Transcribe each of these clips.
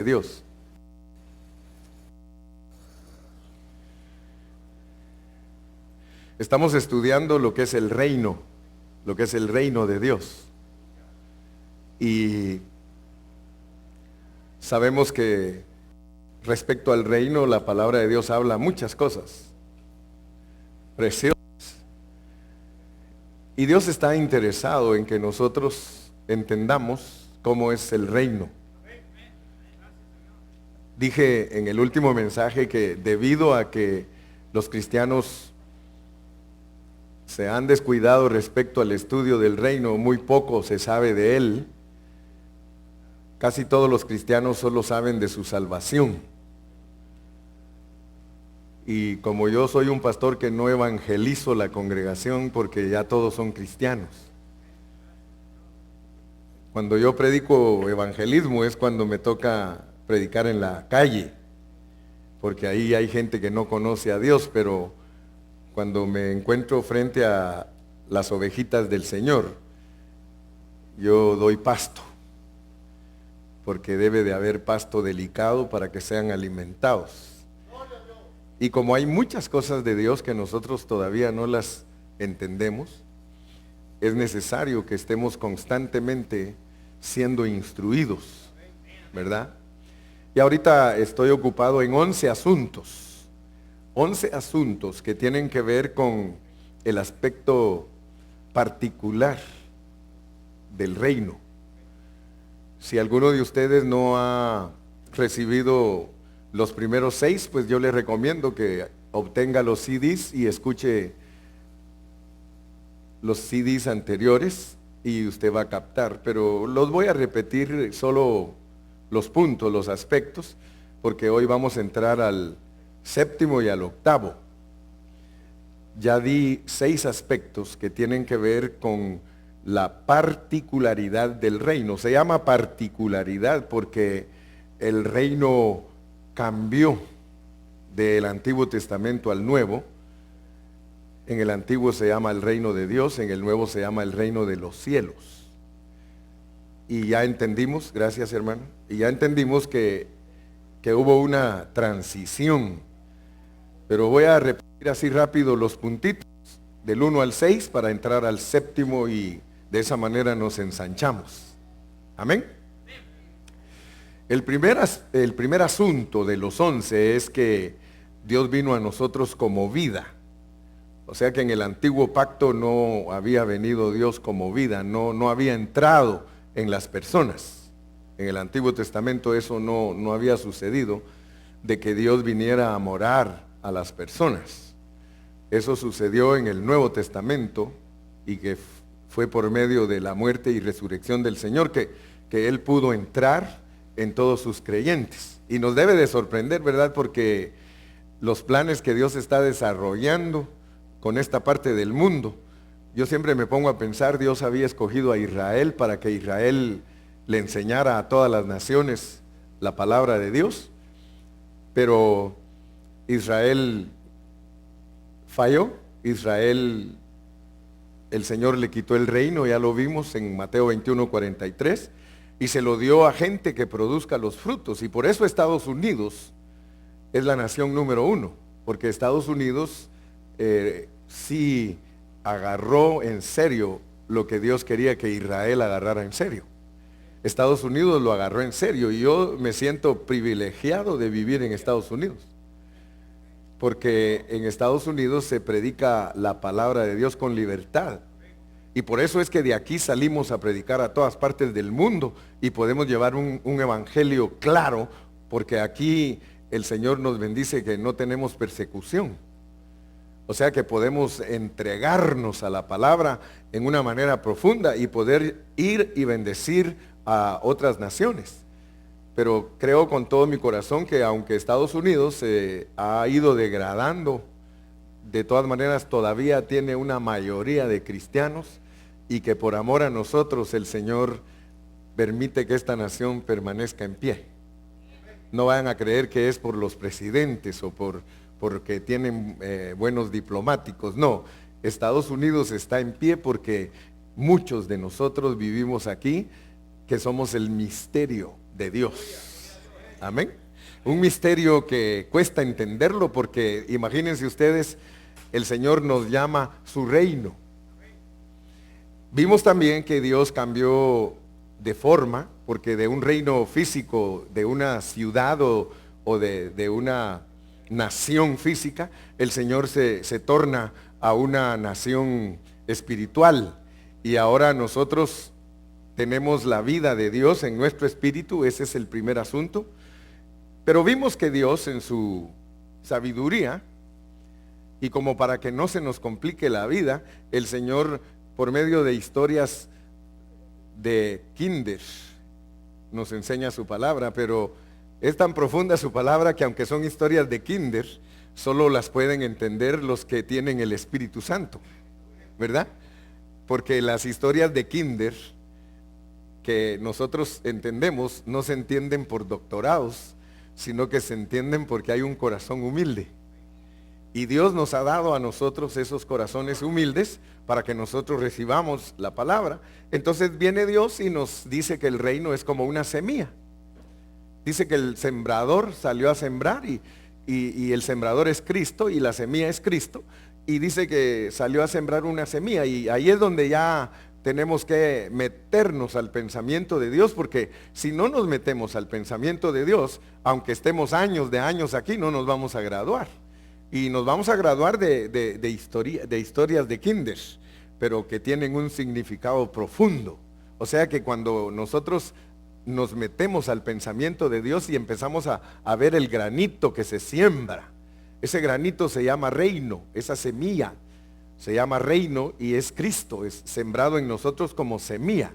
de Dios. Estamos estudiando lo que es el reino de Dios. Y sabemos que respecto al reino, la palabra de Dios habla muchas cosas preciosas. Y Dios está interesado en que nosotros entendamos cómo es el reino. Dije en el último mensaje que debido a que los cristianos se han descuidado respecto al estudio del reino, muy poco se sabe de él. Casi todos los cristianos solo saben de su salvación. Y como yo soy un pastor que no evangelizo la congregación porque ya todos son cristianos. Cuando yo predico evangelismo es cuando me toca predicar en la calle, porque ahí hay gente que no conoce a Dios, pero cuando me encuentro frente a las ovejitas del Señor, yo doy pasto, porque debe de haber pasto delicado para que sean alimentados. Y como hay muchas cosas de Dios que nosotros todavía no las entendemos, es necesario que estemos constantemente siendo instruidos, ¿verdad? Y ahorita estoy ocupado en 11 asuntos que tienen que ver con el aspecto particular del reino. Si alguno de ustedes no ha recibido los primeros 6, pues yo les recomiendo que obtenga los CDs y escuche los CDs anteriores y usted va a captar, pero los voy a repetir solo los puntos, los aspectos, porque hoy vamos a entrar al 7º y al 8º. Ya di 6 aspectos que tienen que ver con la particularidad del reino. Se llama particularidad porque el reino cambió del Antiguo Testamento al Nuevo. En el Antiguo se llama el reino de Dios, en el Nuevo se llama el reino de los cielos. Y ya entendimos, gracias hermano, y ya entendimos que hubo una transición. Pero voy a repetir así rápido los puntitos, del 1 al 6, para entrar al 7º y de esa manera nos ensanchamos. Amén. El primer asunto de los 11 es que Dios vino a nosotros como vida. O sea que en el antiguo pacto no había venido Dios como vida, no había entrado en las personas. En el Antiguo Testamento eso no había sucedido, de que Dios viniera a morar a las personas. Eso sucedió en el Nuevo Testamento y que fue por medio de la muerte y resurrección del Señor que Él pudo entrar en todos sus creyentes. Y nos debe de sorprender, ¿verdad? Porque los planes que Dios está desarrollando con esta parte del mundo, yo siempre me pongo a pensar, Dios había escogido a Israel para que Israel le enseñara a todas las naciones la palabra de Dios, pero Israel falló. Israel, el Señor le quitó el reino, ya lo vimos en Mateo 21:43, y se lo dio a gente que produzca los frutos, y por eso Estados Unidos es la nación número 1, porque Estados Unidos sí agarró en serio lo que Dios quería que Israel agarrara en serio. Estados Unidos lo agarró en serio y yo me siento privilegiado de vivir en Estados Unidos, porque en Estados Unidos se predica la palabra de Dios con libertad. Y por eso es que de aquí salimos a predicar a todas partes del mundo y podemos llevar un evangelio claro, porque aquí el Señor nos bendice que no tenemos persecución. O sea que podemos entregarnos a la palabra en una manera profunda y poder ir y bendecir a otras naciones. Pero creo con todo mi corazón que aunque Estados Unidos se ha ido degradando, de todas maneras todavía tiene una mayoría de cristianos y que por amor a nosotros el Señor permite que esta nación permanezca en pie. No vayan a creer que es por los presidentes o porque tienen buenos diplomáticos. No, Estados Unidos está en pie porque muchos de nosotros vivimos aquí, que somos el misterio de Dios. Amén. Un misterio que cuesta entenderlo porque imagínense ustedes, el Señor nos llama su reino. Vimos también que Dios cambió de forma, porque de un reino físico, de una ciudad o de una nación física, el Señor se torna a una nación espiritual. Y ahora nosotros tenemos la vida de Dios en nuestro espíritu, ese es el primer asunto. Pero vimos que Dios en su sabiduría, y como para que no se nos complique la vida, el Señor por medio de historias de kinder nos enseña su palabra, pero es tan profunda su palabra que aunque son historias de kinder, solo las pueden entender los que tienen el Espíritu Santo, ¿verdad? Porque las historias de kinder que nosotros entendemos no se entienden por doctorados, sino que se entienden porque hay un corazón humilde. Y Dios nos ha dado a nosotros esos corazones humildes para que nosotros recibamos la palabra. Entonces viene Dios y nos dice que el reino es como una semilla. Dice que el sembrador salió a sembrar y el sembrador es Cristo y la semilla es Cristo. Y dice que salió a sembrar una semilla y ahí es donde ya tenemos que meternos al pensamiento de Dios, porque si no nos metemos al pensamiento de Dios, aunque estemos años de años aquí, no nos vamos a graduar. Y nos vamos a graduar de historias de kinder, pero que tienen un significado profundo. O sea que cuando nosotros nos metemos al pensamiento de Dios y empezamos a ver el granito que se siembra, ese granito se llama reino, esa semilla se llama reino y es Cristo, es sembrado en nosotros como semilla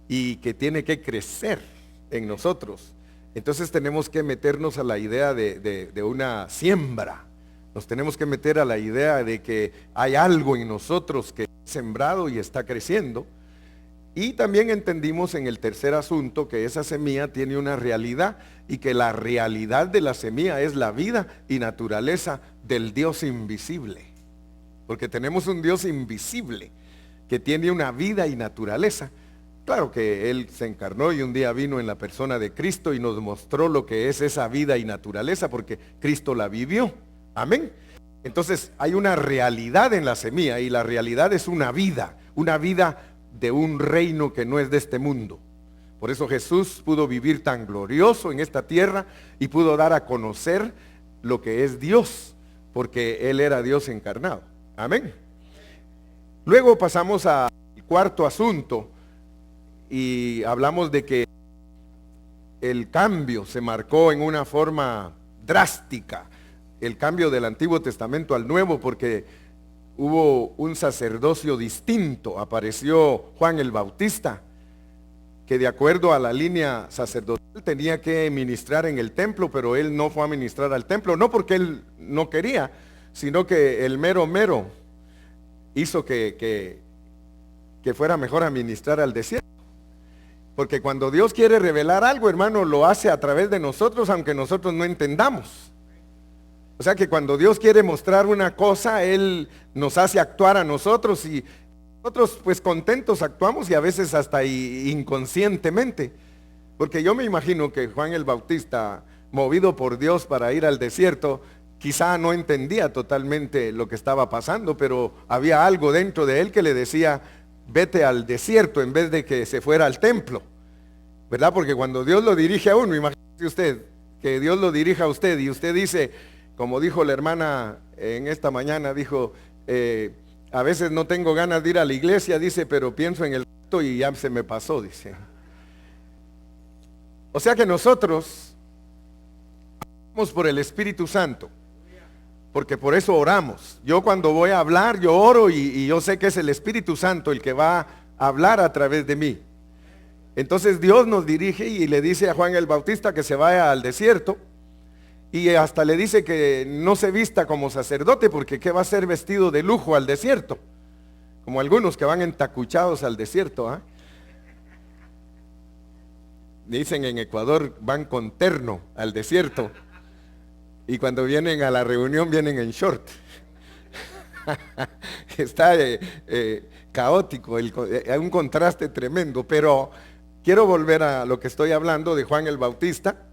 y que tiene que crecer en nosotros. Entonces tenemos que meternos a la idea de una siembra. Nos tenemos que meter a la idea de que hay algo en nosotros que es sembrado y está creciendo. Y también entendimos en el tercer asunto que esa semilla tiene una realidad y que la realidad de la semilla es la vida y naturaleza del Dios invisible. Porque tenemos un Dios invisible que tiene una vida y naturaleza. Claro que Él se encarnó y un día vino en la persona de Cristo y nos mostró lo que es esa vida y naturaleza porque Cristo la vivió. Amén. Entonces hay una realidad en la semilla y la realidad es una vida de un reino que no es de este mundo. Por eso Jesús pudo vivir tan glorioso en esta tierra y pudo dar a conocer lo que es Dios, porque Él era Dios encarnado. Amén. Luego pasamos al cuarto asunto y hablamos de que el cambio se marcó en una forma drástica. El cambio del Antiguo Testamento al Nuevo, porque hubo un sacerdocio distinto. Apareció Juan el Bautista, que de acuerdo a la línea sacerdotal tenía que ministrar en el templo, pero él no fue a ministrar al templo, no porque él no quería, sino que el mero hizo que fuera mejor a ministrar al desierto. Porque cuando Dios quiere revelar algo, hermano, lo hace a través de nosotros, aunque nosotros no entendamos. O sea que cuando Dios quiere mostrar una cosa, Él nos hace actuar a nosotros y nosotros pues contentos actuamos y a veces hasta inconscientemente. Porque yo me imagino que Juan el Bautista, movido por Dios para ir al desierto, quizá no entendía totalmente lo que estaba pasando, pero había algo dentro de él que le decía, vete al desierto en vez de que se fuera al templo. ¿Verdad? Porque cuando Dios lo dirige a uno, imagínese usted, que Dios lo dirija a usted y usted dice, como dijo la hermana en esta mañana, dijo, a veces no tengo ganas de ir a la iglesia, dice, pero pienso en el rato y ya se me pasó, dice. O sea que nosotros oramos por el Espíritu Santo, porque por eso oramos. Yo cuando voy a hablar, yo oro y yo sé que es el Espíritu Santo el que va a hablar a través de mí. Entonces Dios nos dirige y le dice a Juan el Bautista que se vaya al desierto. Y hasta le dice que no se vista como sacerdote, porque ¿qué va a ser vestido de lujo al desierto? Como algunos que van entacuchados al desierto. Dicen en Ecuador, van con terno al desierto. Y cuando vienen a la reunión, vienen en short. Está caótico, hay un contraste tremendo. Pero quiero volver a lo que estoy hablando de Juan el Bautista.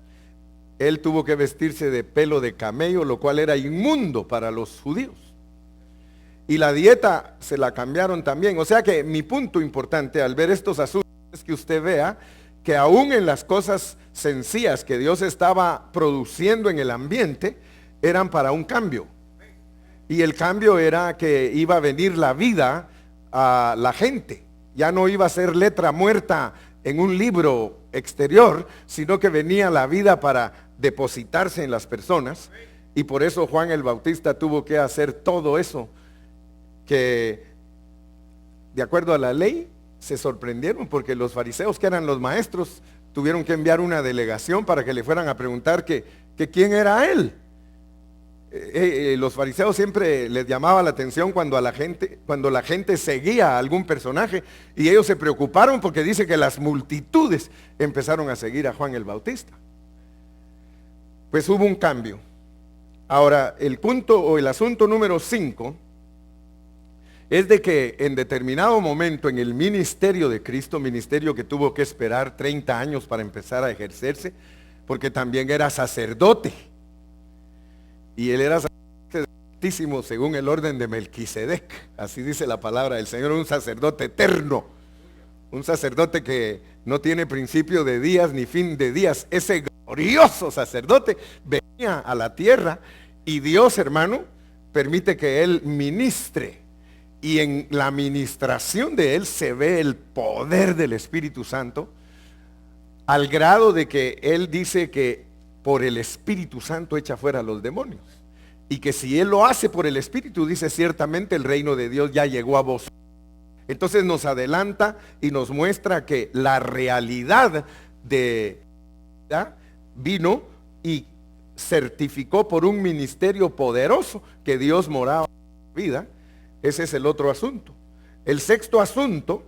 él tuvo que vestirse de pelo de camello, lo cual era inmundo para los judíos. Y la dieta se la cambiaron también. O sea que mi punto importante al ver estos asuntos es que usted vea que aún en las cosas sencillas que Dios estaba produciendo en el ambiente, eran para un cambio. Y el cambio era que iba a venir la vida a la gente. Ya no iba a ser letra muerta en un libro exterior, sino que venía la vida para depositarse en las personas. Y por eso Juan el Bautista tuvo que hacer todo eso, que de acuerdo a la ley se sorprendieron, porque los fariseos, que eran los maestros, tuvieron que enviar una delegación para que le fueran a preguntar que quién era él. Los fariseos siempre les llamaba la atención cuando la gente seguía a algún personaje, y ellos se preocuparon porque dice que las multitudes empezaron a seguir a Juan el Bautista. Pues hubo un cambio. Ahora, el punto o el asunto número 5 es de que en determinado momento en el ministerio de Cristo, ministerio que tuvo que esperar 30 años para empezar a ejercerse, porque también era sacerdote. Y él era sacerdote altísimo según el orden de Melquisedec. Así dice la palabra del Señor, un sacerdote eterno. Un sacerdote que no tiene principio de días ni fin de días. Ese glorioso sacerdote venía a la tierra y Dios, hermano, permite que él ministre. Y en la ministración de él se ve el poder del Espíritu Santo, al grado de que él dice que por el Espíritu Santo echa fuera a los demonios. Y que si él lo hace por el Espíritu, dice, ciertamente el reino de Dios ya llegó a vos. Entonces nos adelanta y nos muestra que la realidad de vino y certificó por un ministerio poderoso que Dios moraba en la vida. Ese es el otro asunto. El sexto asunto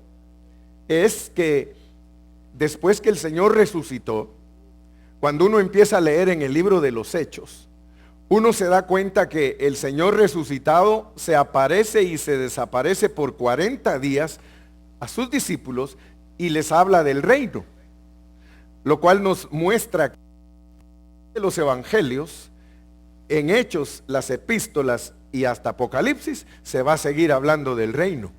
es que después que el Señor resucitó, cuando uno empieza a leer en el libro de los Hechos, uno se da cuenta que el Señor resucitado se aparece y se desaparece por 40 días a sus discípulos y les habla del reino, lo cual nos muestra que los evangelios, en Hechos, las epístolas y hasta Apocalipsis, se va a seguir hablando del reino.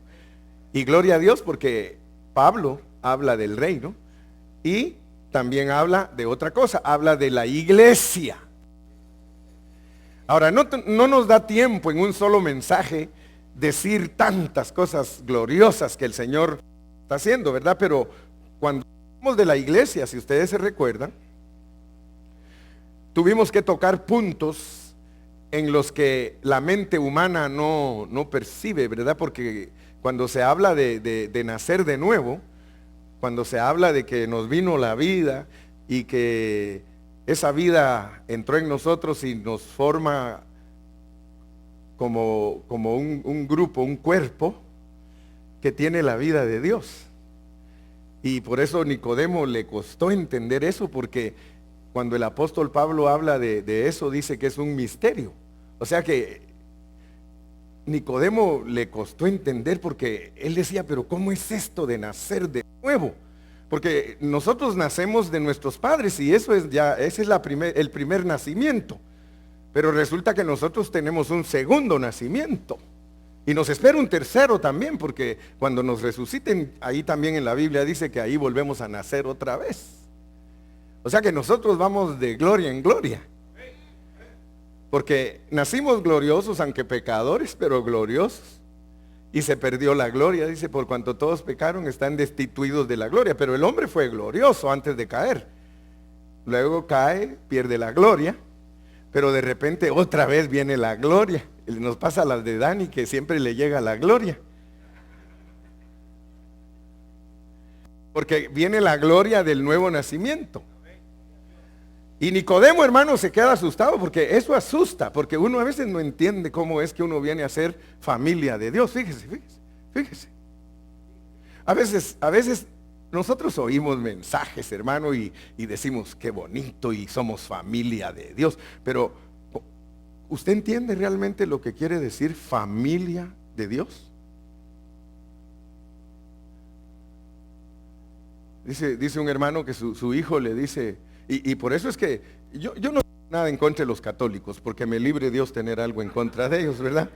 Y gloria a Dios, porque Pablo habla del reino y también habla de otra cosa, habla de la iglesia. Ahora, no nos da tiempo en un solo mensaje decir tantas cosas gloriosas que el Señor está haciendo, ¿verdad? Pero cuando hablamos de la iglesia, si ustedes se recuerdan, tuvimos que tocar puntos en los que la mente humana no percibe, ¿verdad? Porque cuando se habla de nacer de nuevo, cuando se habla de que nos vino la vida y que esa vida entró en nosotros y nos forma como un grupo, un cuerpo que tiene la vida de Dios. Y por eso Nicodemo le costó entender eso, porque cuando el apóstol Pablo habla de eso, dice que es un misterio. O sea que Nicodemo le costó entender, porque él decía, pero ¿cómo es esto de nacer de nuevo? Porque nosotros nacemos de nuestros padres y eso es ya, ese es el primer nacimiento. Pero resulta que nosotros tenemos un segundo nacimiento. Y nos espera un tercero también, porque cuando nos resuciten, ahí también en la Biblia dice que ahí volvemos a nacer otra vez. O sea que nosotros vamos de gloria en gloria. Porque nacimos gloriosos, aunque pecadores, pero gloriosos. Y se perdió la gloria, dice, por cuanto todos pecaron, están destituidos de la gloria. Pero el hombre fue glorioso antes de caer. Luego cae, pierde la gloria, pero de repente otra vez viene la gloria. Nos pasa a las de Dani, que siempre le llega la gloria. Porque viene la gloria del nuevo nacimiento. Y Nicodemo, hermano, se queda asustado, porque eso asusta, porque uno a veces no entiende cómo es que uno viene a ser familia de Dios. Fíjese. A veces nosotros oímos mensajes, hermano, y decimos qué bonito y somos familia de Dios. Pero ¿usted entiende realmente lo que quiere decir familia de Dios? Dice un hermano que su hijo le dice, Y por eso es que yo no tengo nada en contra de los católicos, porque me libre Dios tener algo en contra de ellos, ¿verdad?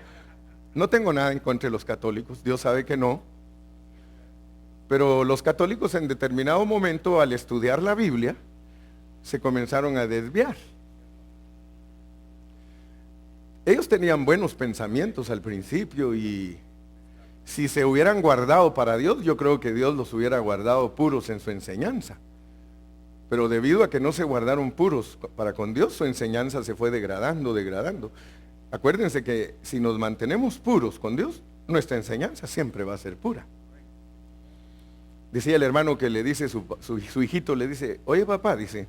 No tengo nada en contra de los católicos, Dios sabe que no. Pero los católicos en determinado momento, al estudiar la Biblia, se comenzaron a desviar. Ellos tenían buenos pensamientos al principio y si se hubieran guardado para Dios, yo creo que Dios los hubiera guardado puros en su enseñanza. Pero debido a que no se guardaron puros para con Dios, su enseñanza se fue degradando, degradando. Acuérdense que si nos mantenemos puros con Dios, nuestra enseñanza siempre va a ser pura. Decía el hermano que le dice, su hijito le dice, oye papá, dice,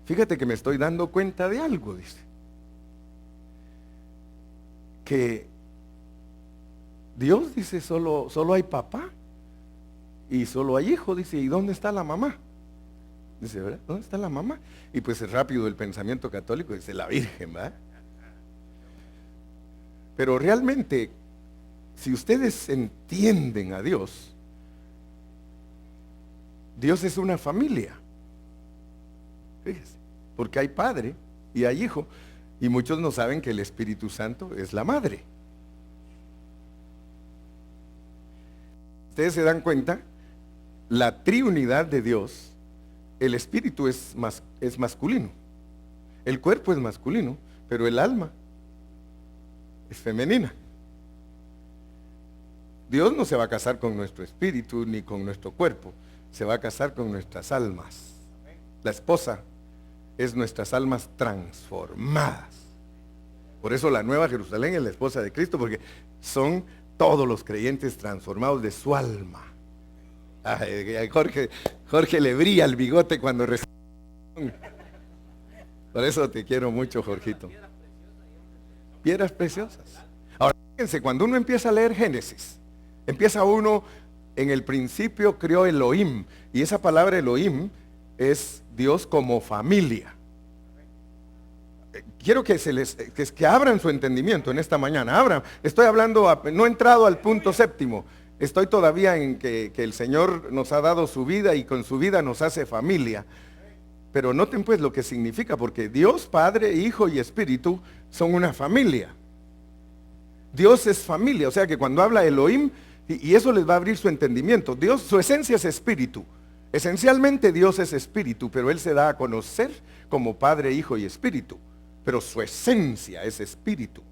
fíjate que me estoy dando cuenta de algo, dice. Que Dios dice, solo hay papá y solo hay hijo, dice, ¿y dónde está la mamá? Dice, ¿verdad? ¿Dónde está la mamá? Y pues es rápido el pensamiento católico, dice, la Virgen, ¿verdad? Pero realmente, si ustedes entienden a Dios, Dios es una familia. Fíjense, porque hay padre y hay hijo, y muchos no saben que el Espíritu Santo es la madre. Ustedes se dan cuenta, la triunidad de Dios, el espíritu es masculino, el cuerpo es masculino, pero el alma es femenina. Dios no se va a casar con nuestro espíritu ni con nuestro cuerpo, se va a casar con nuestras almas. La esposa es nuestras almas transformadas. Por eso la Nueva Jerusalén es la esposa de Cristo, porque son todos los creyentes transformados de su alma. Ay, Jorge le brilla el bigote cuando recibe. Por eso te quiero mucho, Jorgito. Piedras preciosas. Ahora, fíjense, cuando uno empieza a leer Génesis, empieza uno, en el principio creó Elohim, y esa palabra Elohim es Dios como familia. Quiero que abran su entendimiento en esta mañana. Abran. Estoy hablando, no he entrado al punto séptimo. Estoy todavía en que el Señor nos ha dado su vida y con su vida nos hace familia. Pero noten pues lo que significa, porque Dios, Padre, Hijo y Espíritu son una familia. Dios es familia, o sea que cuando habla Elohim, y eso les va a abrir su entendimiento. Dios, su esencia es espíritu. Esencialmente Dios es espíritu, pero Él se da a conocer como Padre, Hijo y Espíritu. Pero su esencia es espíritu.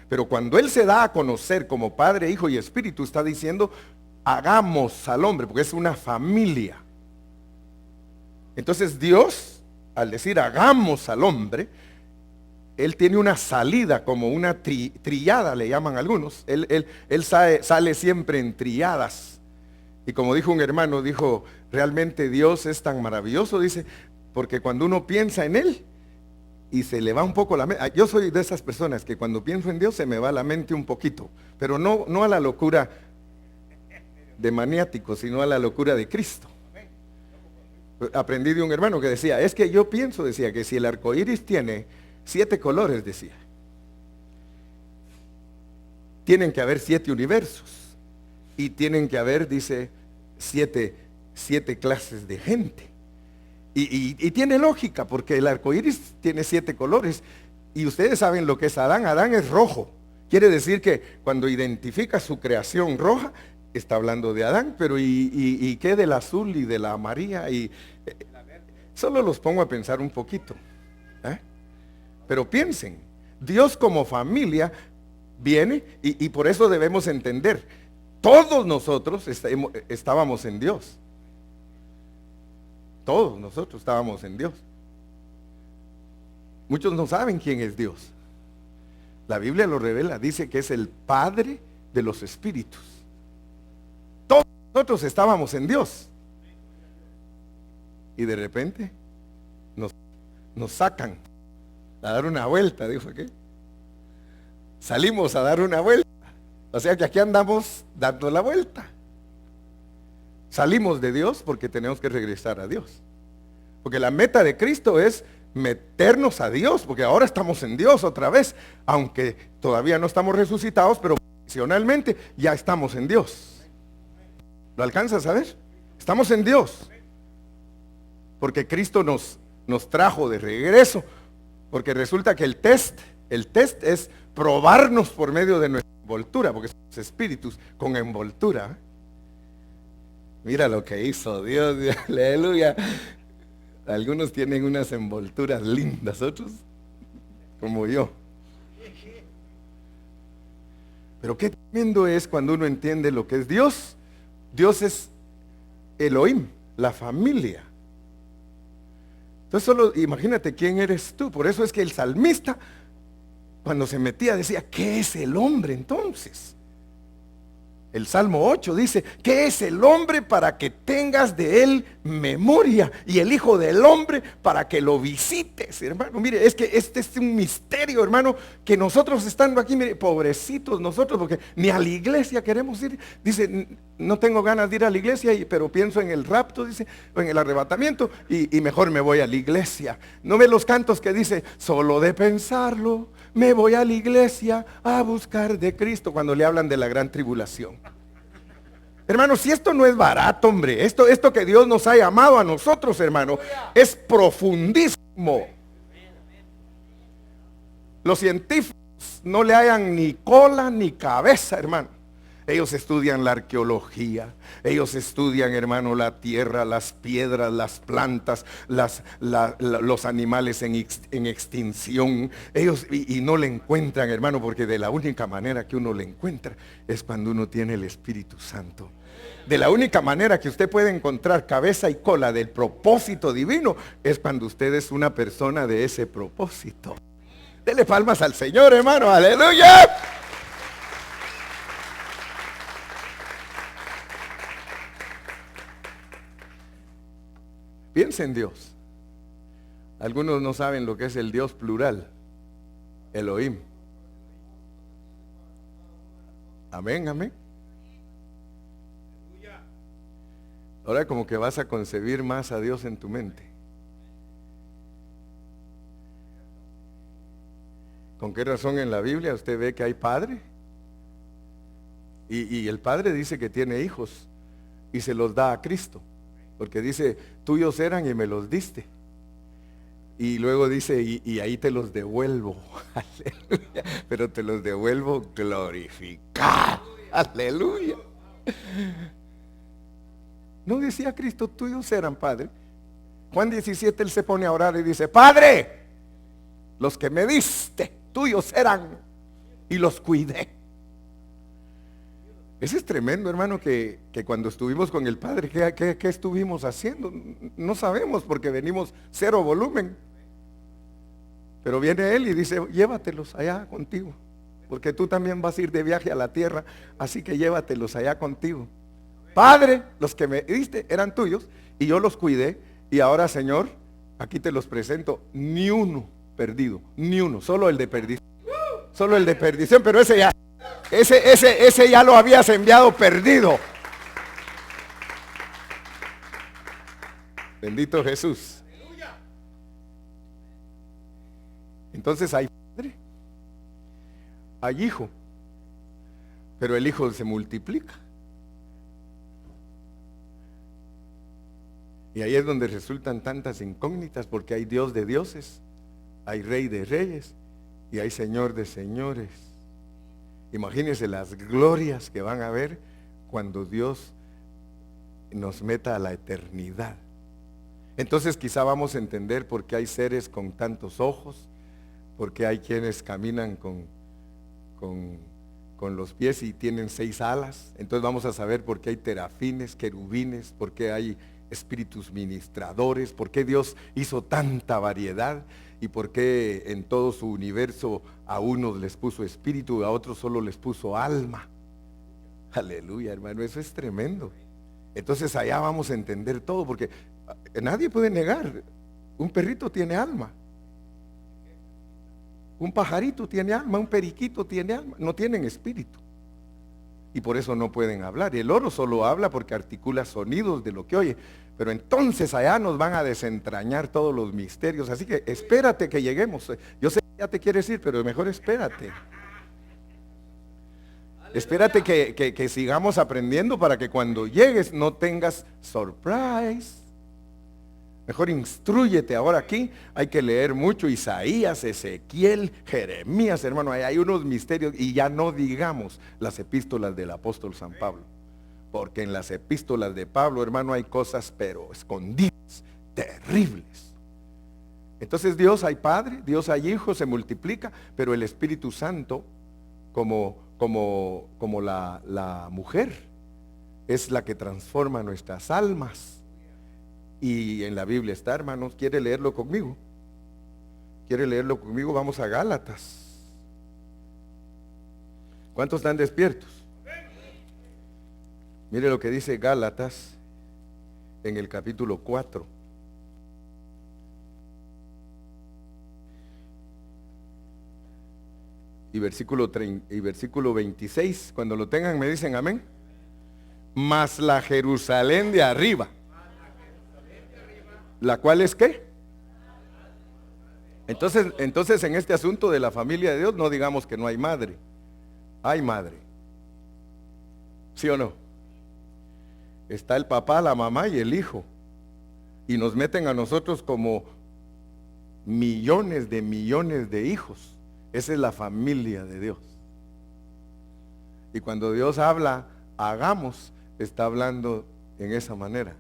Pero cuando Él se da a conocer como Padre, Hijo y Espíritu, está diciendo, hagamos al hombre, porque es una familia. Entonces Dios, al decir hagamos al hombre, Él tiene una salida, como una trillada, le llaman algunos. Él sale siempre en trilladas. Y como dijo un hermano, dijo, realmente Dios es tan maravilloso, dice, porque cuando uno piensa en Él, y se le va un poco la mente. Yo soy de esas personas que cuando pienso en Dios se me va la mente un poquito, pero no a la locura de maniático, sino a la locura de Cristo. Aprendí de un hermano que decía, es que yo pienso, decía, que si el arco iris tiene 7 colores, decía, tienen que haber 7 universos, y tienen que haber, dice, 7 clases de gente. Y tiene lógica, porque el arco iris tiene 7 colores. Y ustedes saben lo que es Adán. Adán es rojo. Quiere decir que cuando identifica su creación roja, está hablando de Adán. Pero ¿y qué del azul y de la amarilla? Solo los pongo a pensar un poquito. Pero piensen, Dios como familia viene, y por eso debemos entender, todos nosotros estábamos en Dios. Todos nosotros estábamos en Dios. Muchos no saben quién es Dios. La Biblia lo revela, dice que es el Padre de los espíritus. Todos nosotros estábamos en Dios. Y de repente nos sacan a dar una vuelta, dijo aquí. Salimos a dar una vuelta. O sea que aquí andamos dando la vuelta. Salimos de Dios porque tenemos que regresar a Dios. Porque la meta de Cristo es meternos a Dios, porque ahora estamos en Dios otra vez, aunque todavía no estamos resucitados, pero profesionalmente ya estamos en Dios. ¿Lo alcanzas a ver? Estamos en Dios. porque Cristo nos trajo de regreso, porque resulta que el test es probarnos por medio de nuestra envoltura, porque somos espíritus con envoltura. Mira lo que hizo Dios, aleluya. Algunos tienen unas envolturas lindas, otros como yo. Pero qué tremendo es cuando uno entiende lo que es Dios. Dios es Elohim, la familia. Entonces solo imagínate quién eres tú. Por eso es que el salmista, cuando se metía, decía, ¿qué es el hombre entonces? El Salmo 8 dice, ¿qué es el hombre para que tengas de él memoria? Y el hijo del hombre para que lo visites, hermano. Mire, es que este es un misterio, hermano, que nosotros estando aquí, mire, pobrecitos nosotros, porque ni a la iglesia queremos ir. Dice, no tengo ganas de ir a la iglesia, pero pienso en el rapto, dice, o en el arrebatamiento, y mejor me voy a la iglesia. No ve los cantos que dice, solo de pensarlo, me voy a la iglesia a buscar de Cristo, cuando le hablan de la gran tribulación. Hermano, si esto no es barato, hombre, esto que Dios nos ha llamado a nosotros, hermano, es profundísimo. Los científicos no le hallan ni cola ni cabeza, hermano. Ellos estudian la arqueología, ellos estudian, hermano, la tierra, las piedras, las plantas, los animales en extinción. Ellos y no le encuentran, hermano, porque de la única manera que uno le encuentra es cuando uno tiene el Espíritu Santo. De la única manera que usted puede encontrar cabeza y cola del propósito divino es cuando usted es una persona de ese propósito. Dele palmas al Señor, hermano, aleluya. Piensa en Dios. Algunos no saben lo que es el Dios plural, Elohim. Amén, amén. Ahora como que vas a concebir más a Dios en tu mente. ¿Con qué razón en la Biblia usted ve que hay padre? Y el padre dice que tiene hijos y se los da a Cristo. Porque dice, tuyos eran y me los diste. Y luego dice, y ahí te los devuelvo. Aleluya. Pero te los devuelvo glorificados. Aleluya. No decía Cristo, tuyos eran, Padre. Juan 17, él se pone a orar y dice, Padre, los que me diste, tuyos eran. Y los cuidé. Ese es tremendo, hermano, que cuando estuvimos con el Padre, ¿qué estuvimos haciendo? No sabemos porque venimos cero volumen. Pero viene Él y dice, llévatelos allá contigo, porque tú también vas a ir de viaje a la tierra, así que llévatelos allá contigo. Padre, los que me diste eran tuyos y yo los cuidé y ahora, Señor, aquí te los presento, ni uno perdido, ni uno, solo el de perdición. Solo el de perdición, pero ese ya lo habías enviado perdido. Bendito Jesús. Entonces hay padre, hay hijo, pero el hijo se multiplica. Y ahí es donde resultan tantas incógnitas, porque hay Dios de dioses, hay Rey de reyes y hay Señor de señores. Imagínense las glorias que van a haber cuando Dios nos meta a la eternidad. Entonces quizá vamos a entender por qué hay seres con tantos ojos, por qué hay quienes caminan con los pies y tienen 6 alas. Entonces vamos a saber por qué hay terafines, querubines, por qué hay espíritus ministradores, por qué Dios hizo tanta variedad y por qué en todo su universo a unos les puso espíritu y a otros solo les puso alma. Aleluya, hermano, eso es tremendo. Entonces allá vamos a entender todo, porque nadie puede negar, un perrito tiene alma, un pajarito tiene alma, un periquito tiene alma, no tienen espíritu. Y por eso no pueden hablar. Y el oro solo habla porque articula sonidos de lo que oye. Pero entonces allá nos van a desentrañar todos los misterios. Así que espérate que lleguemos. Yo sé que ya te quieres ir, pero mejor espérate. Espérate que sigamos aprendiendo para que cuando llegues no tengas surprise. Mejor instrúyete ahora aquí. Hay que leer mucho Isaías, Ezequiel, Jeremías, hermano. Hay unos misterios. Y ya no digamos las epístolas del apóstol San Pablo. Porque en las epístolas de Pablo, hermano, hay cosas pero escondidas, terribles. Entonces Dios hay Padre, Dios hay Hijo, se multiplica. Pero el Espíritu Santo, como la mujer, es la que transforma nuestras almas. Y en la Biblia está, hermanos. ¿Quiere leerlo conmigo? ¿Quiere leerlo conmigo? Vamos a Gálatas. ¿Cuántos están despiertos? Mire lo que dice Gálatas en el capítulo 4. Y versículo 26. Cuando lo tengan me dicen amén. Mas la Jerusalén de arriba, ¿la cual es qué? Entonces en este asunto de la familia de Dios no digamos que no hay madre. Hay madre. ¿Sí o no? Está el papá, la mamá y el hijo. Y nos meten a nosotros como millones de hijos. Esa es la familia de Dios. Y cuando Dios habla, hagamos, está hablando en esa manera.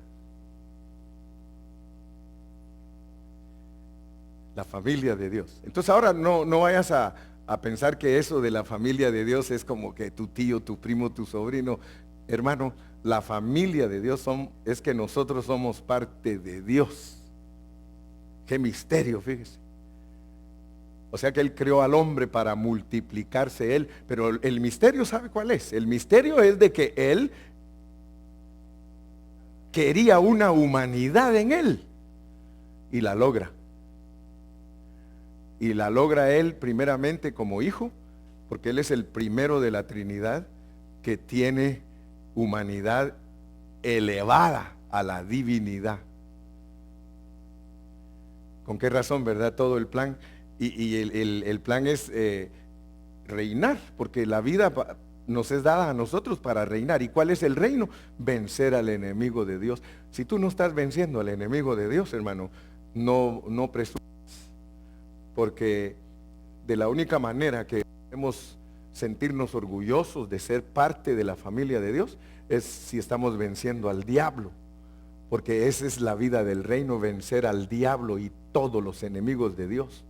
La familia de Dios. Entonces ahora no vayas a pensar que eso de la familia de Dios es como que tu tío, tu primo, tu sobrino. Hermano, la familia de Dios es que nosotros somos parte de Dios. Qué misterio, fíjese. O sea que Él creó al hombre para multiplicarse Él. Pero el misterio, ¿sabe cuál es? El misterio es de que Él quería una humanidad en Él. Y la logra. Y la logra Él primeramente como hijo, porque Él es el primero de la Trinidad que tiene humanidad elevada a la divinidad. ¿Con qué razón, verdad? Todo el plan. Y el plan es reinar, porque la vida nos es dada a nosotros para reinar. ¿Y cuál es el reino? Vencer al enemigo de Dios. Si tú no estás venciendo al enemigo de Dios, hermano, no presumas. Porque de la única manera que podemos sentirnos orgullosos de ser parte de la familia de Dios es si estamos venciendo al diablo. Porque esa es la vida del reino, vencer al diablo y todos los enemigos de Dios.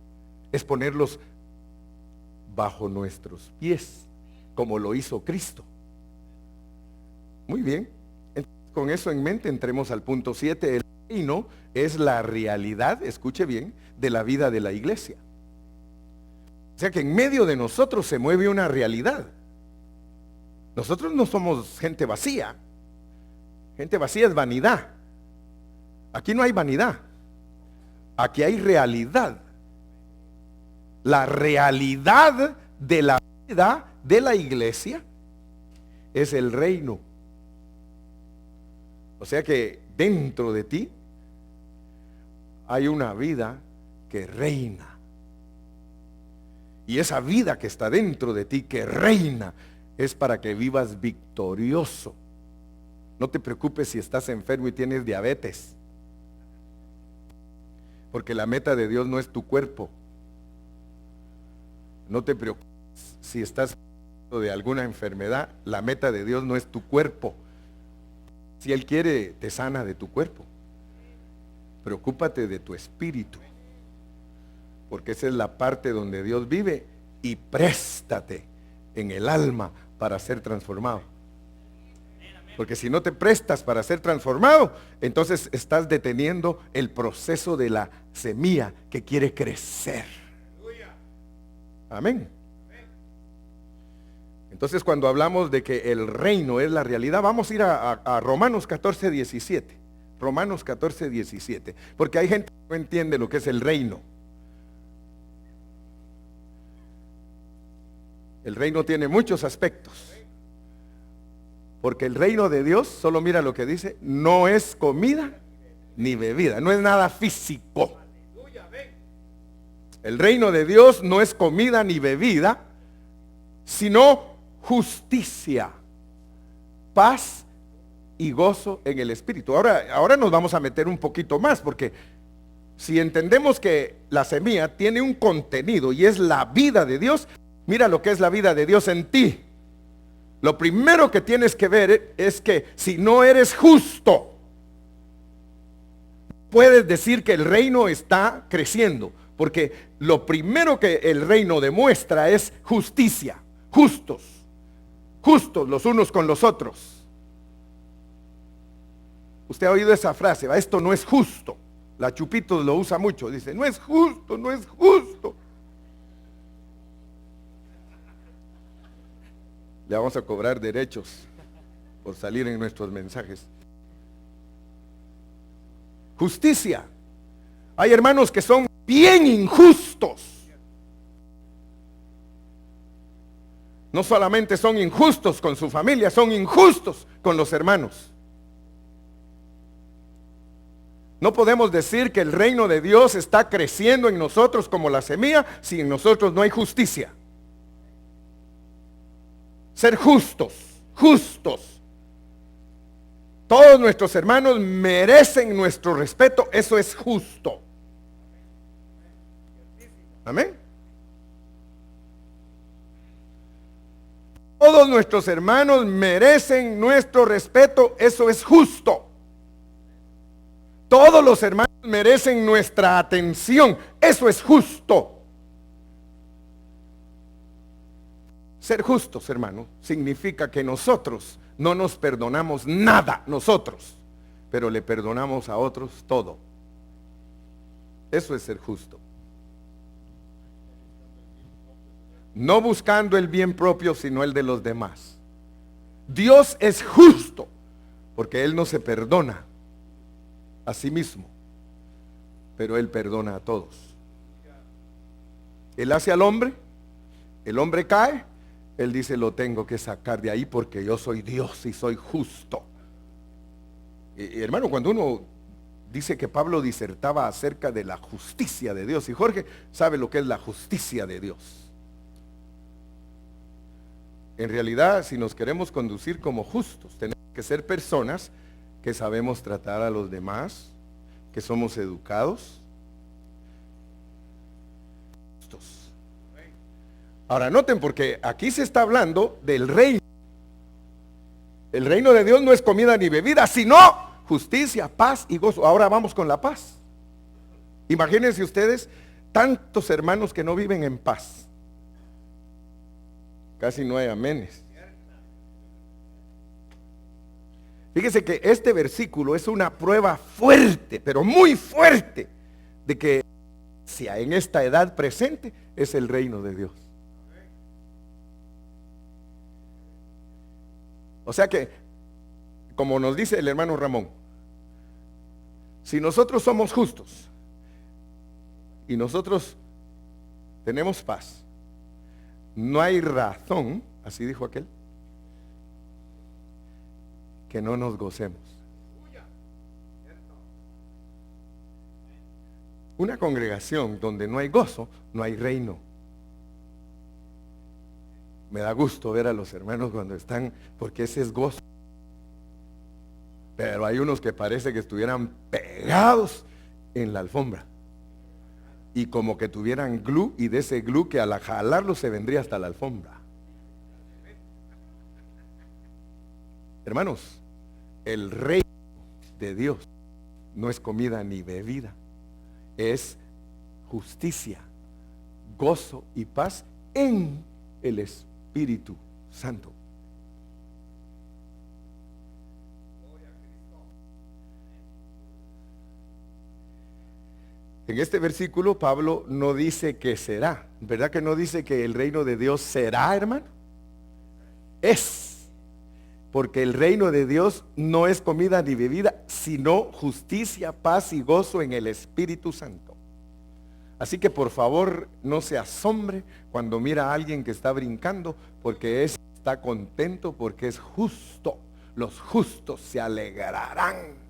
Es ponerlos bajo nuestros pies, como lo hizo Cristo. Muy bien. Entonces, con eso en mente entremos al punto 7. El reino es la realidad, escuche bien, de la vida de la iglesia. O sea que en medio de nosotros se mueve una realidad. Nosotros no somos gente vacía. Gente vacía es vanidad. Aquí no hay vanidad. Aquí hay realidad. La realidad de la vida de la iglesia es el reino. O sea que dentro de ti hay una vida que reina. Y esa vida que está dentro de ti, que reina, es para que vivas victorioso. No te preocupes si estás enfermo y tienes diabetes. Porque la meta de Dios no es tu cuerpo. No te preocupes si estás de alguna enfermedad. La meta de Dios no es tu cuerpo. Si Él quiere, te sana de tu cuerpo. Preocúpate de tu espíritu. Porque esa es la parte donde Dios vive. Y préstate en el alma para ser transformado. Porque si no te prestas para ser transformado, entonces estás deteniendo el proceso de la semilla que quiere crecer. Amén. Entonces cuando hablamos de que el reino es la realidad, vamos a ir a Romanos 14, 17. Romanos 14, 17. Porque hay gente que no entiende lo que es el reino. El reino tiene muchos aspectos. Porque el reino de Dios, solo mira lo que dice, no es comida ni bebida, no es nada físico. El reino de Dios no es comida ni bebida, sino justicia, paz y gozo en el Espíritu. Ahora nos vamos a meter un poquito más, porque si entendemos que la semilla tiene un contenido y es la vida de Dios, mira lo que es la vida de Dios en ti. Lo primero que tienes que ver es que si no eres justo, puedes decir que el reino está creciendo, porque lo primero que el reino demuestra es justicia. Justos los unos con los otros. Usted ha oído esa frase, ¿va? Esto no es justo. La Chupitos lo usa mucho, dice, no es justo, no es justo. Le vamos a cobrar derechos por salir en nuestros mensajes. Justicia. Hay hermanos que son bien injustos. No solamente son injustos con su familia, son injustos con los hermanos. No podemos decir que el reino de Dios está creciendo en nosotros como la semilla si en nosotros no hay justicia. Ser justos. Todos nuestros hermanos merecen nuestro respeto, eso es justo. Amén. Todos nuestros hermanos merecen nuestro respeto, eso es justo. Todos los hermanos merecen nuestra atención, eso es justo. Ser justos, hermano, significa que nosotros no nos perdonamos nada, nosotros, pero le perdonamos a otros todo. Eso es ser justo. No buscando el bien propio, sino el de los demás. Dios es justo, porque Él no se perdona a sí mismo, pero Él perdona a todos. Él hace al hombre, el hombre cae, Él dice, lo tengo que sacar de ahí porque yo soy Dios y soy justo. Hermano, cuando uno dice que Pablo disertaba acerca de la justicia de Dios, y Jorge sabe lo que es la justicia de Dios. En realidad, si nos queremos conducir como justos, tenemos que ser personas que sabemos tratar a los demás, que somos educados. Justos. Ahora noten, porque aquí se está hablando del reino. El reino de Dios no es comida ni bebida, sino justicia, paz y gozo. Ahora vamos con la paz. Imagínense ustedes tantos hermanos que no viven en paz. Casi no hay amenes. Fíjese que este versículo es una prueba fuerte, pero muy fuerte, de que si en esta edad presente es el reino de Dios. O sea que, como nos dice el hermano Ramón, si nosotros somos justos y nosotros tenemos paz, no hay razón, así dijo aquel, que no nos gocemos. Una congregación donde no hay gozo, no hay reino. Me da gusto ver a los hermanos cuando están, porque ese es gozo. Pero hay unos que parece que estuvieran pegados en la alfombra. Y como que tuvieran glue, y de ese glue que al jalarlo se vendría hasta la alfombra. Hermanos, el reino de Dios no es comida ni bebida, es justicia, gozo y paz en el Espíritu Santo. En este versículo Pablo no dice que será, ¿verdad que no dice que el reino de Dios será, hermano? Es, porque el reino de Dios no es comida ni bebida, sino justicia, paz y gozo en el Espíritu Santo. Así que por favor no se asombre cuando mira a alguien que está brincando, porque está contento, porque es justo. Los justos se alegrarán.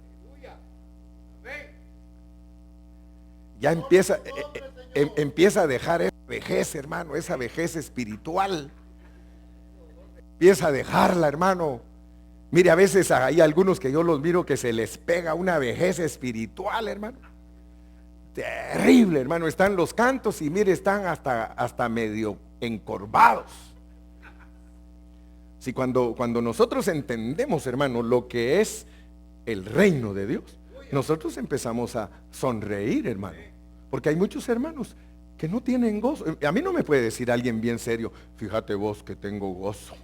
Ya empieza a dejar esa vejez, hermano, esa vejez espiritual. Empieza a dejarla, hermano. Mire, a veces hay algunos que yo los miro que se les pega una vejez espiritual, hermano. Terrible, hermano. Están los cantos y mire, están hasta medio encorvados. Si cuando nosotros entendemos, hermano, lo que es el reino de Dios, nosotros empezamos a sonreír, hermano. Porque hay muchos hermanos que no tienen gozo. A mí no me puede decir alguien bien serio, fíjate vos que tengo gozo.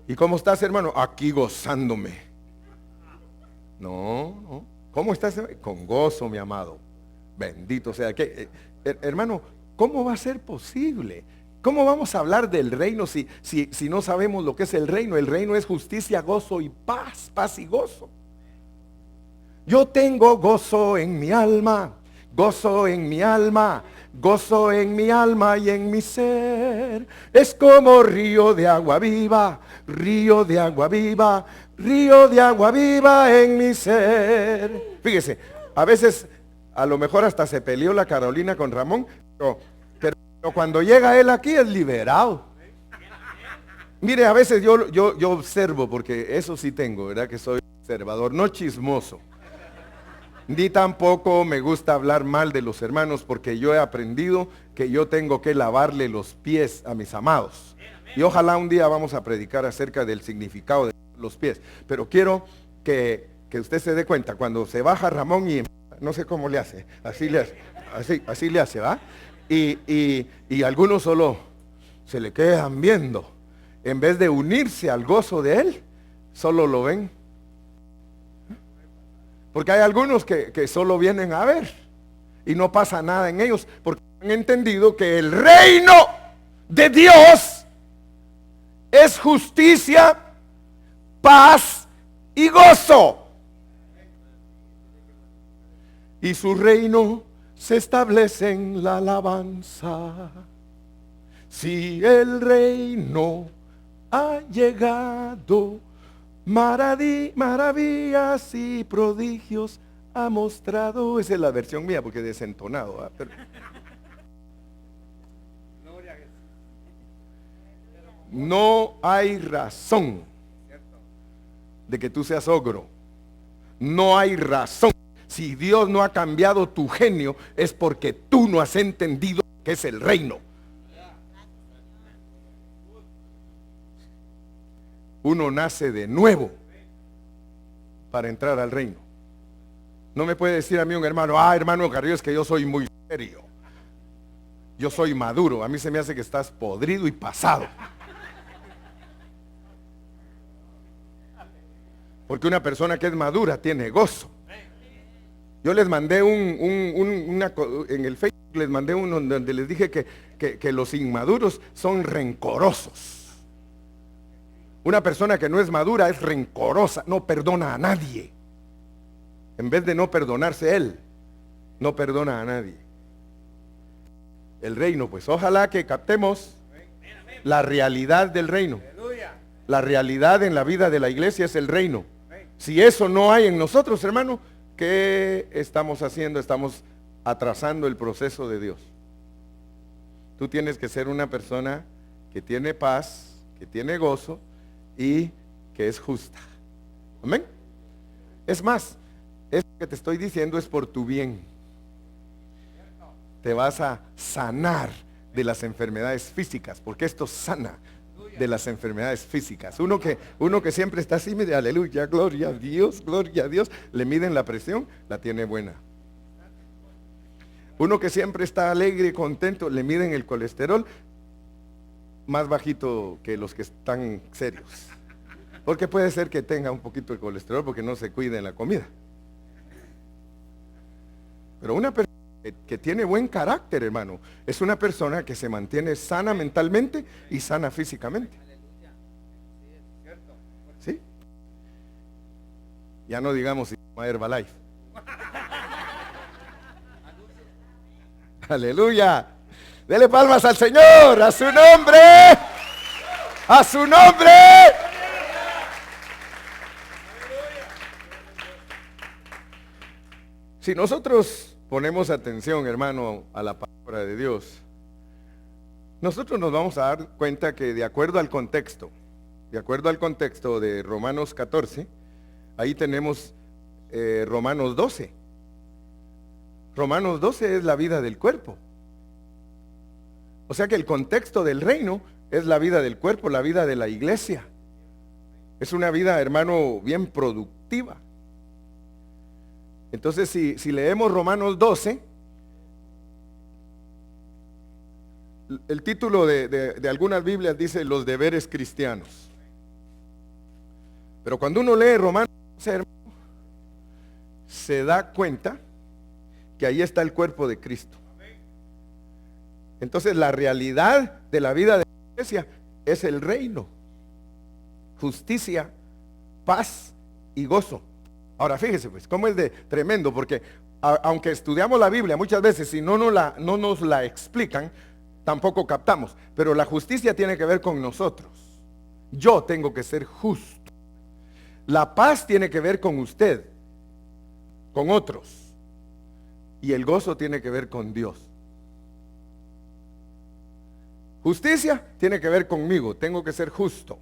¿Y cómo estás, hermano? Aquí gozándome. No. ¿Cómo estás? Con gozo, mi amado. Bendito sea. Que, hermano, ¿cómo va a ser posible? ¿Cómo vamos a hablar del reino si no sabemos lo que es el reino? El reino es justicia, gozo y paz. Paz y gozo. Yo tengo gozo en mi alma. Gozo en mi alma. Gozo en mi alma y en mi ser. Es como río de agua viva. Río de agua viva. Río de agua viva en mi ser. Fíjese, a veces a lo mejor hasta se peleó la Carolina con Ramón, pero cuando llega él aquí es liberado. Mire, a veces yo observo, porque eso sí tengo, ¿verdad? Que soy observador, no chismoso. Ni tampoco me gusta hablar mal de los hermanos, porque yo he aprendido que yo tengo que lavarle los pies a mis amados. Y ojalá un día vamos a predicar acerca del significado de los pies. Pero quiero que usted se dé cuenta, cuando se baja Ramón y no sé cómo le hace, así le hace, ¿va? Y algunos solo se le quedan viendo. En vez de unirse al gozo de él, solo lo ven. Porque hay algunos que solo vienen a ver y no pasa nada en ellos, porque han entendido que el reino de Dios es justicia, paz y gozo. Y su reino se establece en la alabanza. Si el reino ha llegado, maravillas y prodigios ha mostrado. Esa es la versión mía porque desentonado, ¿eh? Pero no hay razón de que tú seas ogro. No hay razón. Si Dios no ha cambiado tu genio, es porque tú no has entendido que es el reino. Uno nace de nuevo para entrar al reino. No me puede decir a mí un hermano, hermano Carrillo, es que yo soy muy serio. Yo soy maduro. A mí se me hace que estás podrido y pasado. Porque una persona que es madura tiene gozo. Yo les mandé en el Facebook les mandé uno donde les dije que los inmaduros son rencorosos. Una persona que no es madura es rencorosa, no perdona a nadie. En vez de no perdonarse él, no perdona a nadie. El reino, pues ojalá que captemos la realidad del reino. La realidad en la vida de la iglesia es el reino. Si eso no hay en nosotros, hermano, ¿qué estamos haciendo? Estamos atrasando el proceso de Dios. Tú tienes que ser una persona que tiene paz, que tiene gozo y que es justa. Amén. Es más, esto que te estoy diciendo es por tu bien. Te vas a sanar de las enfermedades físicas, porque esto sana de las enfermedades físicas. Uno que siempre está así, mire, aleluya, gloria a Dios, le miden la presión, la tiene buena. Uno que siempre está alegre y contento, le miden el colesterol, más bajito que los que están serios. Porque puede ser que tenga un poquito de colesterol porque no se cuida en la comida. Pero una persona que tiene buen carácter, hermano, es una persona que se mantiene sana mentalmente y sana físicamente. ¿Sí? Ya no digamos si toma Herbalife. Aleluya. Dele palmas al Señor, a su nombre. A su nombre. Si nosotros ponemos atención, hermano, a la palabra de Dios, nosotros nos vamos a dar cuenta que de acuerdo al contexto de Romanos 14, ahí tenemos Romanos 12. Romanos 12 es la vida del cuerpo. O sea que el contexto del reino es la vida del cuerpo, la vida de la iglesia. Es una vida, hermano, bien productiva. Entonces, si leemos Romanos 12, el título de algunas Biblias dice los deberes cristianos. Pero cuando uno lee Romanos 12, hermano, se da cuenta que ahí está el cuerpo de Cristo. Entonces la realidad de la vida de la iglesia es el reino, justicia, paz y gozo. Ahora fíjese pues, cómo es de tremendo, porque aunque estudiamos la Biblia muchas veces, si no nos la explican, tampoco captamos. Pero la justicia tiene que ver con nosotros. Yo tengo que ser justo. La paz tiene que ver con usted, con otros. Y el gozo tiene que ver con Dios. Justicia tiene que ver conmigo, tengo que ser justo.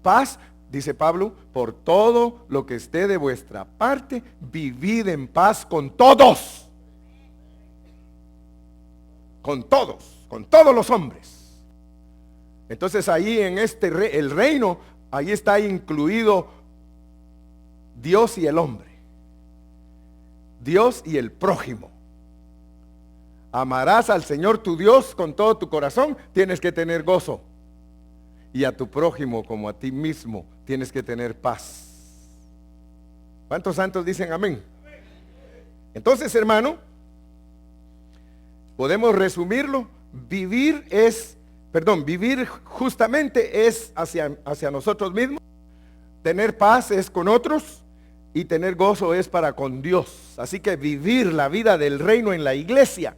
Paz, dice Pablo, por todo lo que esté de vuestra parte, vivid en paz con todos. Con todos los hombres. Entonces ahí en el reino, ahí está incluido Dios y el hombre. Dios y el prójimo. Amarás al Señor tu Dios con todo tu corazón, tienes que tener gozo. Y a tu prójimo como a ti mismo tienes que tener paz. ¿Cuántos santos dicen amén? Entonces, hermano, podemos resumirlo. Vivir justamente es hacia nosotros mismos. Tener paz es con otros. Y tener gozo es para con Dios. Así que vivir la vida del reino en la iglesia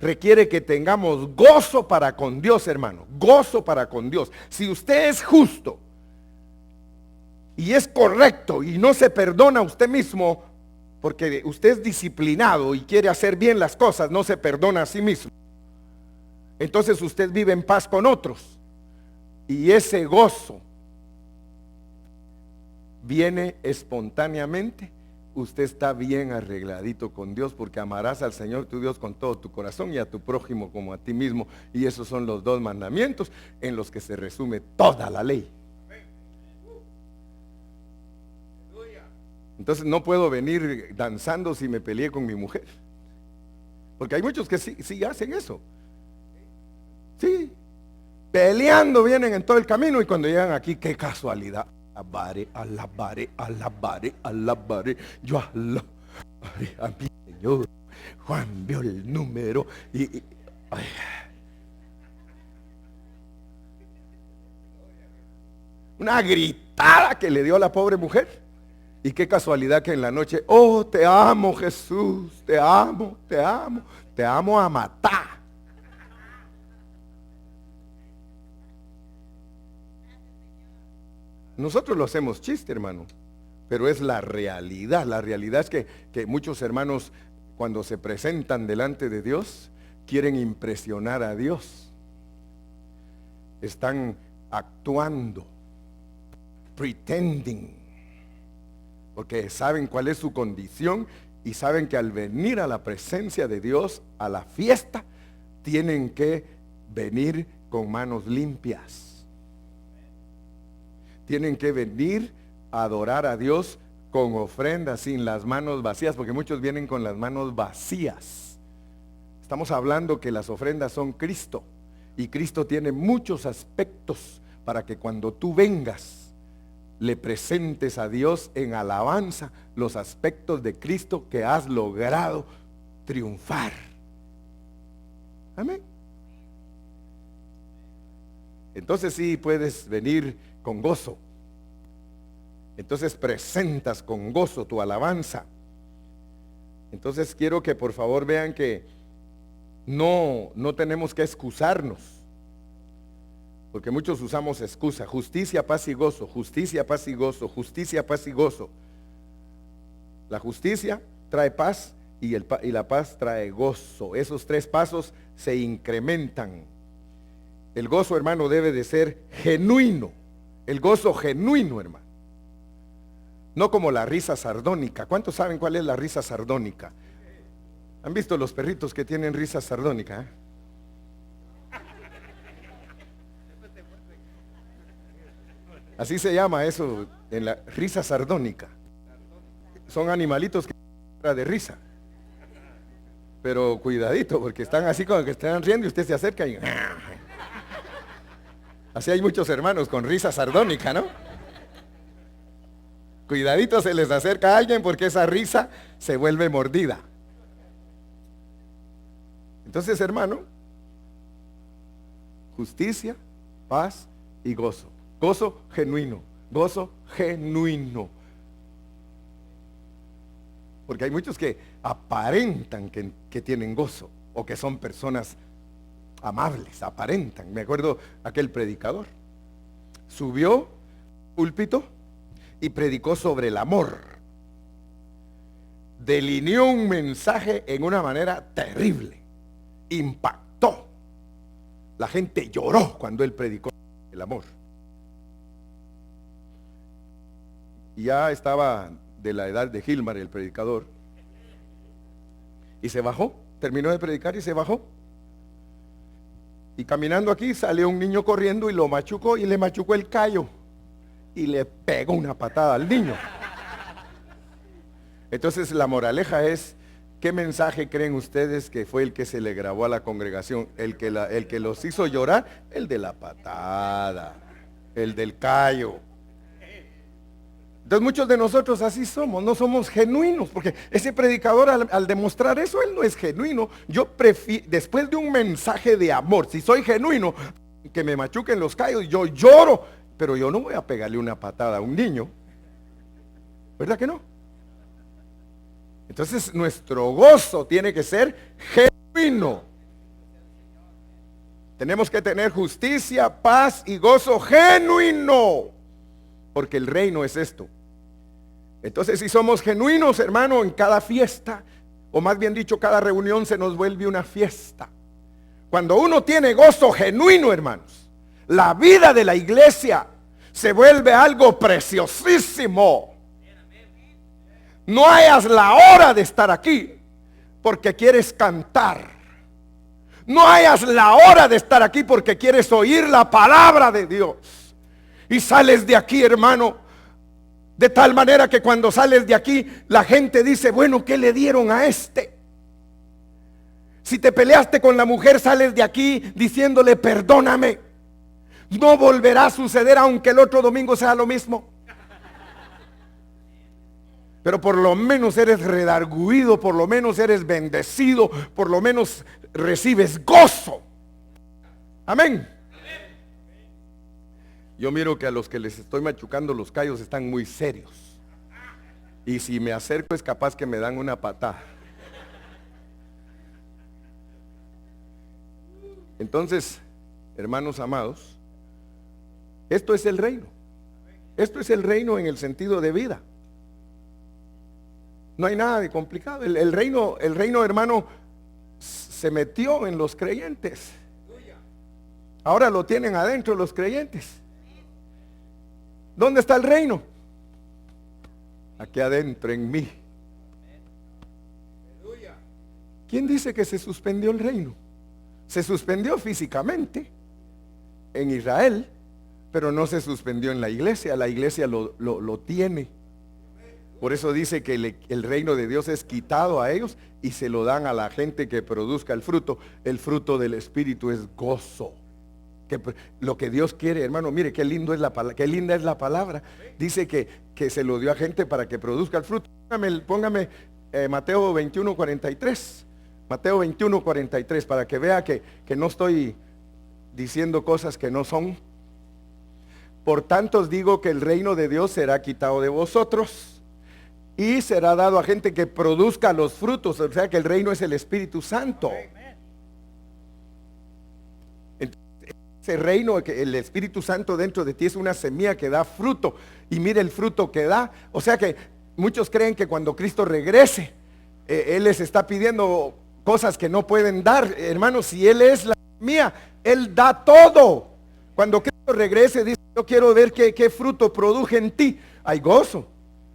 requiere que tengamos gozo para con Dios, hermano. Gozo para con Dios. Si usted es justo y es correcto y no se perdona a usted mismo porque usted es disciplinado y quiere hacer bien las cosas, no se perdona a sí mismo, entonces usted vive en paz con otros. Y ese gozo viene espontáneamente. Usted está bien arregladito con Dios, porque amarás al Señor tu Dios con todo tu corazón y a tu prójimo como a ti mismo. Y esos son los 2 mandamientos en los que se resume toda la ley. Entonces no puedo venir danzando si me peleé con mi mujer, porque hay muchos que sí hacen eso. Sí, peleando vienen en todo el camino, y cuando llegan aquí, qué casualidad. Alabaré, yo alabaré a mi Señor. Juan vio el número y una gritada que le dio a la pobre mujer. Y qué casualidad que en la noche, oh, te amo Jesús, te amo a matar. Nosotros lo hacemos chiste, hermano, pero es la realidad. La realidad es que muchos hermanos, cuando se presentan delante de Dios, quieren impresionar a Dios. Están actuando, pretending, porque saben cuál es su condición y saben que al venir a la presencia de Dios, a la fiesta, tienen que venir con manos limpias. Tienen que venir a adorar a Dios con ofrendas, sin las manos vacías, porque muchos vienen con las manos vacías. Estamos hablando que las ofrendas son Cristo, y Cristo tiene muchos aspectos para que cuando tú vengas le presentes a Dios en alabanza los aspectos de Cristo que has logrado triunfar. Amén. Entonces sí puedes venir con gozo. Entonces presentas con gozo tu alabanza. Entonces quiero que por favor vean que no tenemos que excusarnos, porque muchos usamos excusa. Justicia, paz y gozo, justicia, paz y gozo, justicia, paz y gozo. La justicia trae paz y la paz trae gozo. Esos tres pasos se incrementan. El gozo, hermano, debe de ser genuino. El gozo genuino, hermano. No como la risa sardónica. ¿Cuántos saben cuál es la risa sardónica? ¿Han visto los perritos que tienen risa sardónica? Así se llama eso, en la risa sardónica. Son animalitos que de risa. Pero cuidadito, porque están así como que están riendo y usted se acerca y... Así hay muchos hermanos con risa sardónica, ¿no? Cuidadito, se les acerca a alguien porque esa risa se vuelve mordida. Entonces, hermano, justicia, paz y gozo. Gozo genuino, gozo genuino. Porque hay muchos que aparentan que tienen gozo o que son personas amables, aparentan. Me acuerdo aquel predicador. Subió púlpito y predicó sobre el amor. Delineó un mensaje en una manera terrible. Impactó. La gente lloró cuando él predicó el amor. Y ya estaba de la edad de Gilmar, el predicador. Y se bajó, terminó de predicar y se bajó. Y caminando aquí salió un niño corriendo y lo machucó y le machucó el callo. Y le pegó una patada al niño. Entonces la moraleja es, ¿qué mensaje creen ustedes que fue el que se le grabó a la congregación? El que los hizo llorar, el de la patada, el del callo. Entonces muchos de nosotros así somos, no somos genuinos, porque ese predicador al demostrar eso, él no es genuino. Yo prefiero, después de un mensaje de amor, si soy genuino, que me machuquen los callos, yo lloro, pero yo no voy a pegarle una patada a un niño. ¿Verdad que no? Entonces nuestro gozo tiene que ser genuino. Tenemos que tener justicia, paz y gozo genuino, porque el reino es esto. Entonces, si somos genuinos, hermano, en cada fiesta, o más bien dicho, cada reunión se nos vuelve una fiesta. Cuando uno tiene gozo genuino, hermanos, la vida de la iglesia se vuelve algo preciosísimo. No hayas la hora de estar aquí porque quieres cantar. No hayas la hora de estar aquí porque quieres oír la palabra de Dios. Y sales de aquí, hermano, de tal manera que cuando sales de aquí, la gente dice, bueno, ¿qué le dieron a este? Si te peleaste con la mujer, sales de aquí diciéndole, perdóname. No volverá a suceder aunque el otro domingo sea lo mismo. Pero por lo menos eres redarguido, por lo menos eres bendecido, por lo menos recibes gozo. Amén. Yo miro que a los que les estoy machucando los callos están muy serios. Y si me acerco es capaz que me dan una patada. Entonces, hermanos amados, esto es el reino. Esto es el reino en el sentido de vida. No hay nada de complicado. El reino, hermano, se metió en los creyentes. Ahora lo tienen adentro los creyentes. ¿Dónde está el reino? Aquí adentro, en mí. ¿Quién dice que se suspendió el reino? Se suspendió físicamente en Israel, pero no se suspendió en la iglesia. La iglesia lo tiene. Por eso dice que el reino de Dios es quitado a ellos y se lo dan a la gente que produzca el fruto. El fruto del Espíritu es gozo. Que lo que Dios quiere, hermano, mire qué lindo es qué linda es la palabra. Dice que se lo dio a gente para que produzca el fruto. Póngame Mateo 21:43. Mateo 21:43 para que vea que no estoy diciendo cosas que no son. Por tanto os digo que el reino de Dios será quitado de vosotros y será dado a gente que produzca los frutos. O sea que el reino es el Espíritu Santo. Ese reino, que el Espíritu Santo dentro de ti es una semilla que da fruto. Y mire el fruto que da. O sea que muchos creen que cuando Cristo regrese, Él les está pidiendo cosas que no pueden dar. Hermanos, si Él es la mía, Él da todo. Cuando Cristo regrese, dice, yo quiero ver qué fruto produje en ti. Hay gozo,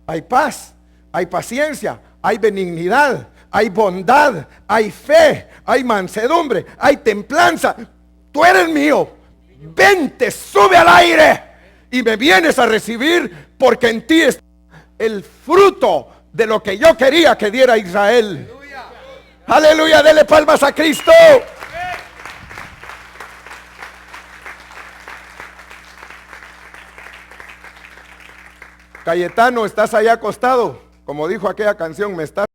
hay paz, hay paciencia, hay benignidad, hay bondad, hay fe, hay mansedumbre, hay templanza. Tú eres mío. Vente, sube al aire y me vienes a recibir, porque en ti está el fruto de lo que yo quería que diera Israel. Aleluya, dele palmas a Cristo. Cayetano, estás allá acostado, como dijo aquella canción, me estás